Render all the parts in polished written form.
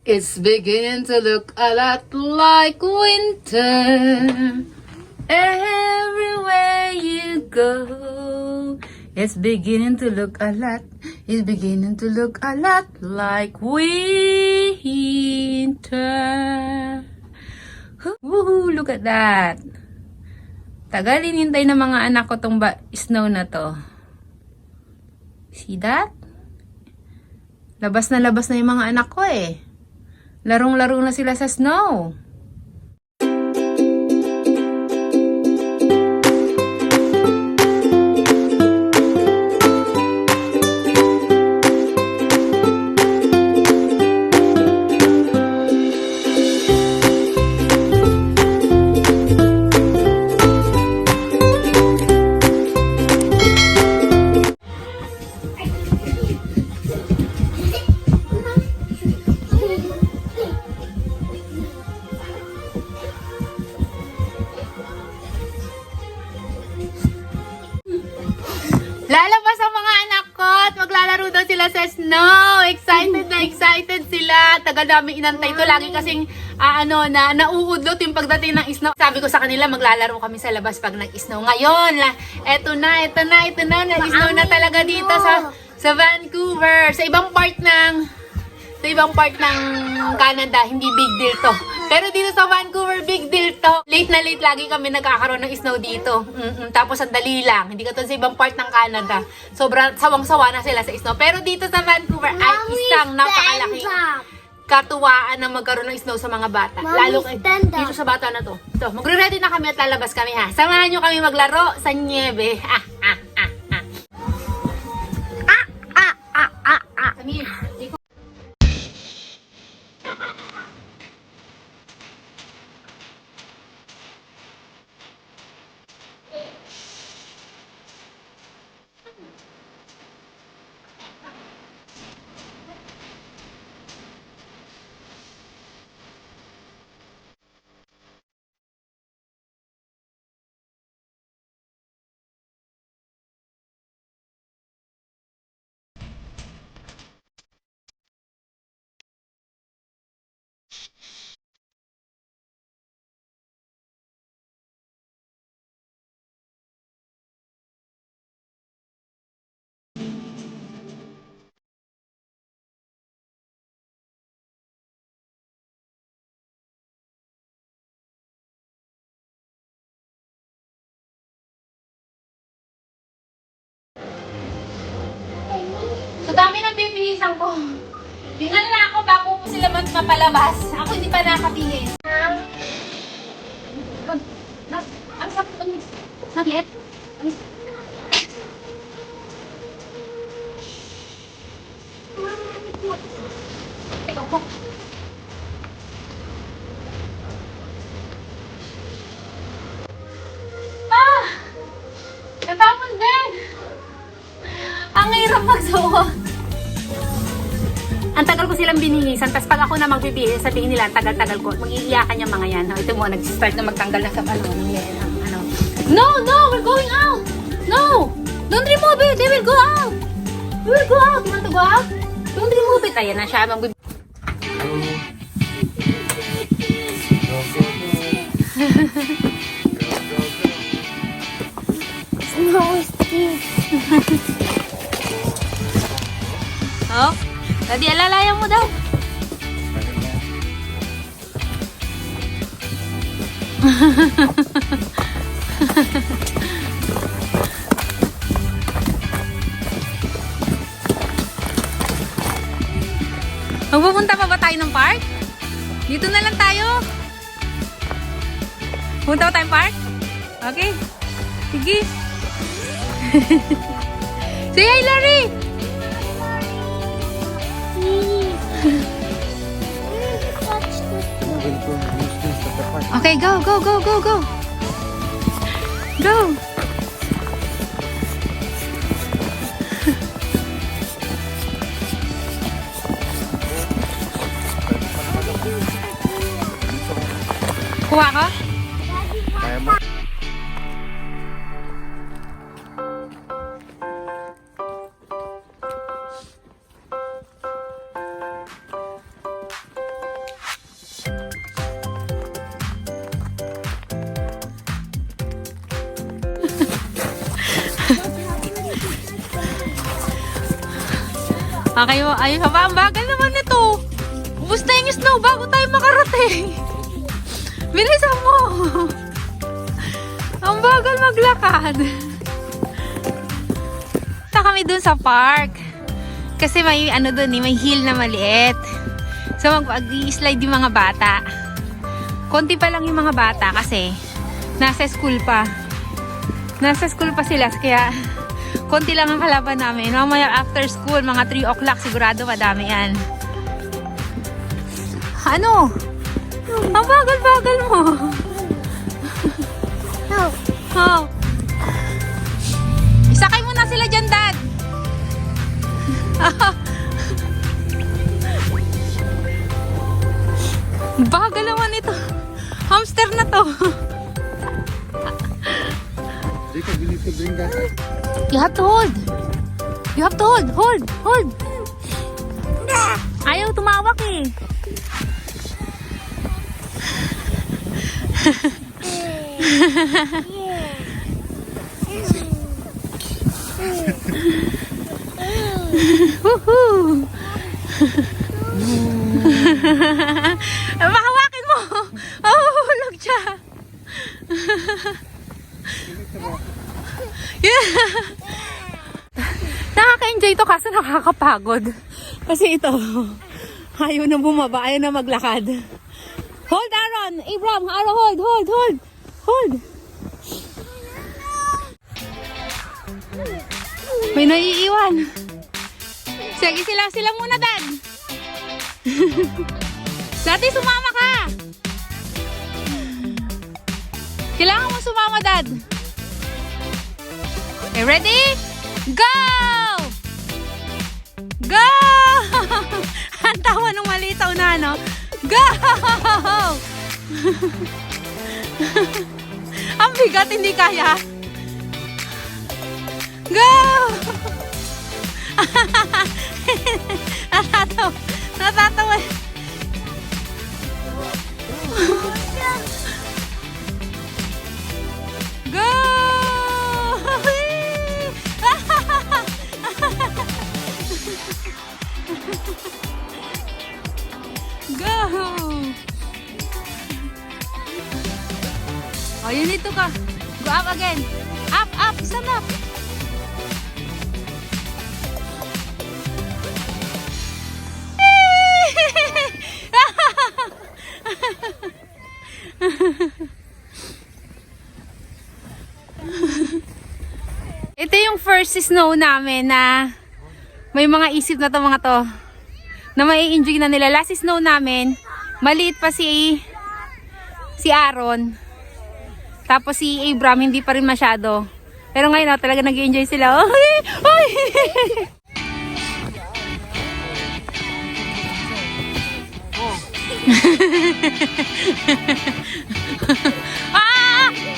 It's beginning to look a lot like winter. Everywhere you go, it's beginning to look a lot. It's beginning to look a lot like winter. Woohoo! Look at that. Tagal inintay ng mga anak ko tong snow na to. See that? Labas na yung mga anak ko eh. Larong-laro na sila sa snow. Lalabas ang mga anak ko at maglalaro daw sila sa snow. Excited na excited sila. Tagal namin inantay to. Lagi kasing nauudlot yung pagdating ng snow. Sabi ko sa kanila maglalaro kami sa labas pag nag-snow. Ngayon, eto na. Nag-snow na talaga dito sa Vancouver. Sa ibang part ng Canada, hindi big deal to. Pero dito sa Vancouver, big deal to. Late na late lagi kami nagkakaroon ng snow dito. Tapos ang dali lang. Hindi katulad sa ibang part ng Canada. Sobrang sawang-sawa na sila sa snow. Pero dito sa Vancouver ay isang napakalaking katuwaan na magkaroon ng snow sa mga bata. Lalo dito sa bata na to. So, magre-ready na kami at lalabas kami ha. Samahan nyo kami maglaro sa niebe. Samir, so dami ng bibihisan ko. Tingnan na ako bago po sila mapalabas. Ako hindi pa nakabihis. Ang sakit. Ikaw po. Natapon din. Ang hirap magsuot. Ang tagal ko silang binihisan, tapos pag ako na magbibihis, sabihin nila, tagal-tagal ko, mag-iiyakan yung mga yan. Ito mo, nag-start na magtanggal na sa ano. No, we're going out! No! Don't remove it! They will go out! We will go out! You want to go out? Don't remove it! Ayan na siya, magbibihis. Snow is deep. Oh? Tadi alalayan mo daw. Magpupunta pa ba tayo ng park? Dito na lang tayo. Punta ba tayong park? Okay. Sige. Say hi, Larry! Okay, go. Go. Kuha ka? Kaya mo? Okay, ayun pa ba? Ang bagal naman nito. Ubus na yung snow bago tayo makarating. Bilisan mo. Ang bagal maglakad. Punta kami dun sa park. Kasi may ano dun may hill na maliit. So mag-i-slide yung mga bata. Konti pa lang yung mga bata kasi nasa school pa. Nasa school pa sila kaya konti lang ang kalaban namin. Mamaya after school, mga 3 o'clock sigurado madami yan. Ano? Ang bagal-bagal mo. No. Oh. Isakay mo na sila dyan, Dad. Bagal naman ito. Hamster na to. Jacob, you need to bring that. You have to hold. You have to hold. Hold. Hold. Ayaw tumawak eh. Woohoo! Mahawakin mo! Mahuhulog siya! Yeah. Nakaka-enjoy ito kaso nakakapagod. Kasi ito, ayaw na bumaba, ayaw na maglakad. Hold, Aaron! Abram, Aaron, hold, hold, hold! Hold! May naiiwan. Sige, sila muna, Dad. Dati, sumama ka. Kailangan mo sumama, Dad. Okay, ready? Go! Go! Ang tawa nung malitaw na, no? Go! Ang bigat, hindi kaya. Go! Natatawa. Go! Go! Oh, you need to go. Go up again. Up, up, stand up. Ito yung first snow namin na may mga isip na to mga to na mai-enjoy na nila. Last snow namin, maliit pa si Aaron. Tapos si Abram, hindi pa rin masyado. Pero ngayon talaga nag-enjoy sila. Oy! Oy!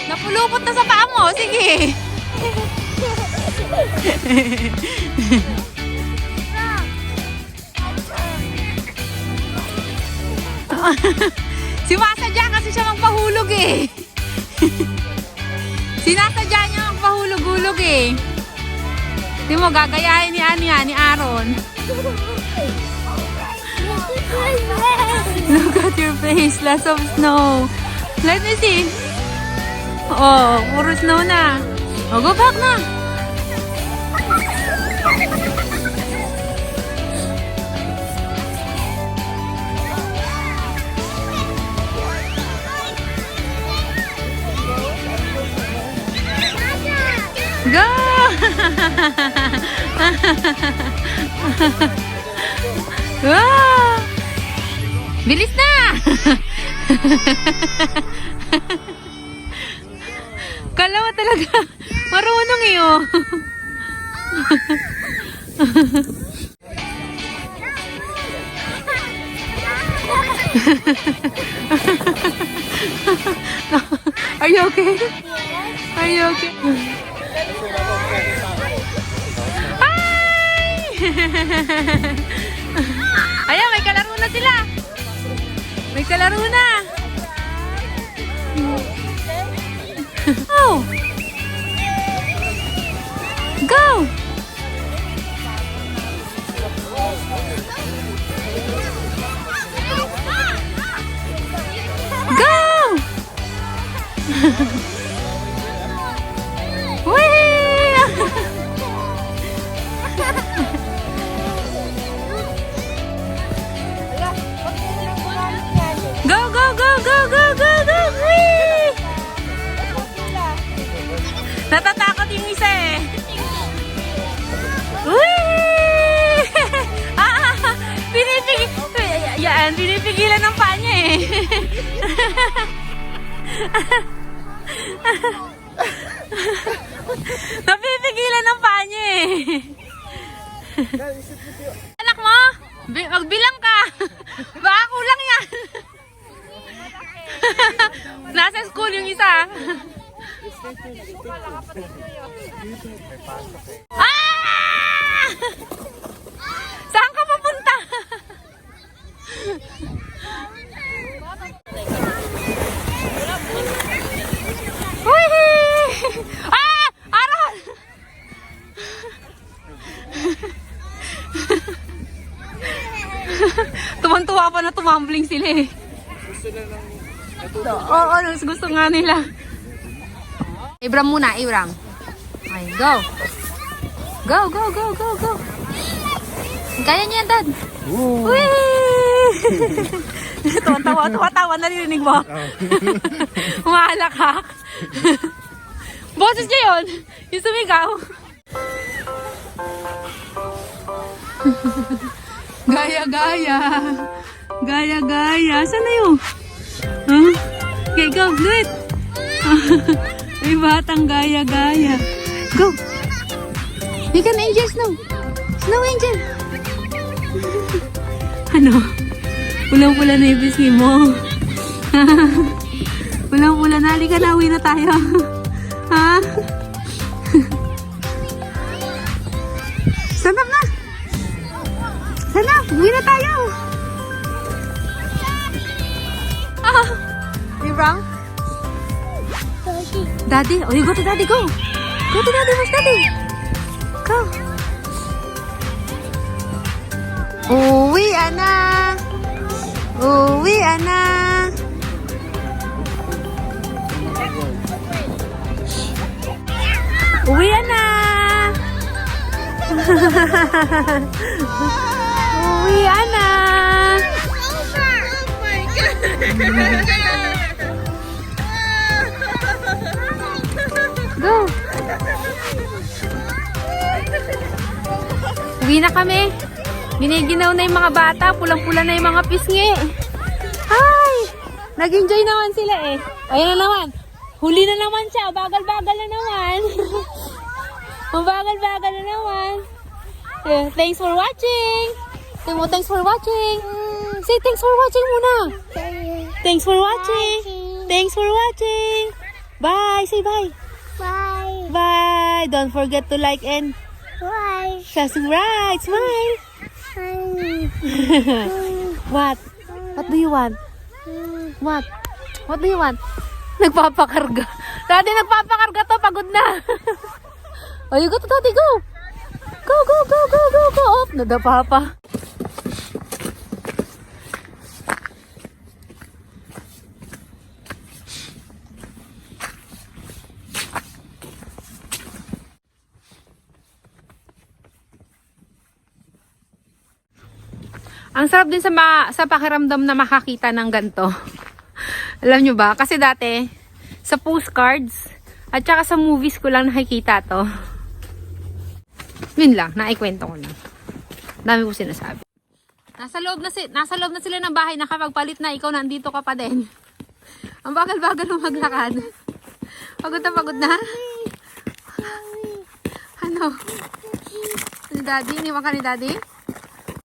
Napulupot na sa paa mo. Sige. Sinasadya kasi siya magpahulog eh. Sinasadya niya magpahulog-hulog eh. Di mo gagayahin ni Aaron. Look at your face, lots of snow. Let me see. Oh, puro snow na. Oh, go back na. Go! Wow! Bilis na! Kala mo talaga marunong eh oh. Are you okay? Are you okay? Hi! Ayan, may kalaro na sila. May kalaro na. Oh! Go! napipigilan ng paa niya eh. Napipigilan ng paa niya eh. Anak mo, magbilang ka. Baka kulang yan. Nasa school yung isa. Ah! Saan ka papunta? Uy! Ah! Aral! Tuwan-tuwa pa na tumambling sila eh. Oo, gusto nga nila. Ibram muna, Ibram. Okay, go. Go, go, go, go, go. Kaya niya yan, Dad. Uy! Tuwa-tawa, naririnig mo. Umahalakak. Boses niya yun. Yung sumigaw. Gaya-gaya. Gaya-gaya. Saan na yun? Huh? Okay, go. Do it. May batang gaya-gaya. Go. Make an angel snow. Snow angel. Ano? Pulang-pula na yung bisngi mo. Pulang-pula na. Halika na. Uwi na tayo. Ha? Stand up na. Stand up. Uwi na tayo. Ah. Ibram? Daddy. Oh, you go to Daddy. Go. Go to Daddy. Where's Daddy? Go. Uwi, na. Uwi, na. Uwi, na. Uwi, na. Go. Uwi na kami. Giniginaw na yung mga bata. Pulang-pula na yung mga pisngi. Ay! Nag-enjoy naman sila eh. Ayan na naman. Huli na naman siya. Bagal-bagal na naman. Bagal-bagal na naman. Thanks for watching. Thanks for watching. Say thanks for watching muna. Thanks for watching. Thanks for watching. Bye. Say bye. Bye. Bye. Don't forget to like and Bye. subscribe. Smile. What? What do you want? What? What do you want? Nagpapakarga. Daddy, nagpapakarga to. Pagod na. Oh, you go to Daddy. Go. Go, go, go, go, go, go. Oh, nadapa pa. Ang sarap din sa pakiramdam na makakita ng ganito. Alam nyo ba? Kasi dati, sa postcards, at saka sa movies ko lang nakikita to. Yun lang, naikwento ko lang. Dami ko sinasabi. Nasa loob na sila ng bahay, nakapagpalit na, ikaw nandito ka pa din. Ang bagal-bagal mo maglakad. Pagod na? Ano? Ni Daddy? Iniwan ka ni Daddy?